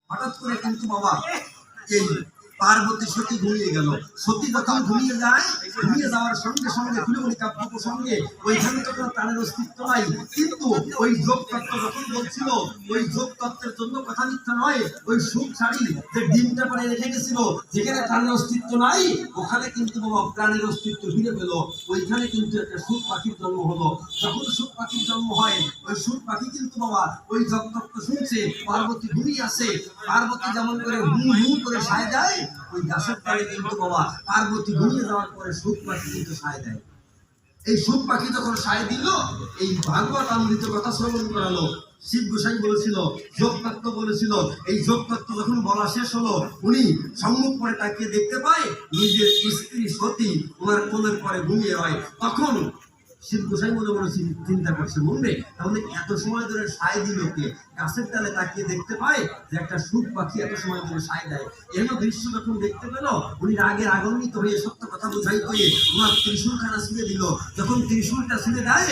হঠাৎ করে কিন্তু বাবা এই পার্বতী সতী ঘুমিয়ে গেল। সতী যখন ঘুমিয়ে যায়, ঘুমিয়ে যাওয়ার সঙ্গে সঙ্গে ফুলমণি কাব্য প্রসঙ্গে ওইখানে তো কোনো প্রাণের অস্তিত্ব নাই, কিন্তু ওই যোগ তত্ত্ব যখন বলছিল, ওই যোগ তত্ত্বের জন্য কথা মিথ্যা নয়, ওই সুখ শাড়ি যে ডিমটা পরে রেখে গেছিল, যেখানে প্রাণের অস্তিত্ব নাই ওখানে কিন্তু বাবা প্রাণের অস্তিত্ব ফিরে পেল। ওইখানে কিন্তু একটা সুখ পাখির জন্ম হলো। যখন সুখ পাখির জন্ম হয়, ওই সুখ পাখি কিন্তু বাবা ওই যোগ তত্ত্ব শুনছে, পার্বতী ঘুমিয়ে আসে। পার্বতী যেমন করে হু হু করে সায় দেয়, ওই গাছের তলে কিন্তু বাবা পার্বতী ঘুমিয়ে যাওয়ার পরে সুখ পাখি কিন্তু সায় দেয়। এই সুখ পাখি যখন সায় দিল, এই ভাগবত অমৃত কথা শ্রবণ করালো। শিব গোসাই বলেছিল, যোগ তত্ত্ব বলেছিল, এই যোগ তত্ত্ব যখন বলা শেষ হলো, উনি সম্মুখ করে তাকিয়ে দেখতে পায় নিজের স্ত্রী সতী ওনার কোলের পরে ঘুমিয়ে হয়। তখন শিব গোসাই মনে মনে চিন্তা করছে, মনে তাহলে এত সময় ধরে সায় দিল কে? গাছের তালে তাকিয়ে দেখতে পায় যে একটা সুখ পাখি এত সময় ধরে সায় দেয়। এমন দৃশ্য যখন দেখতে পেল, উনি রাগে রাগান্বিত হয়ে সত্য কথা বোঝাই হয়ে ওনার ত্রিশূলখানা ছুঁড়ে দিল। যখন ত্রিশূলটা ছুঁড়ে দেয়,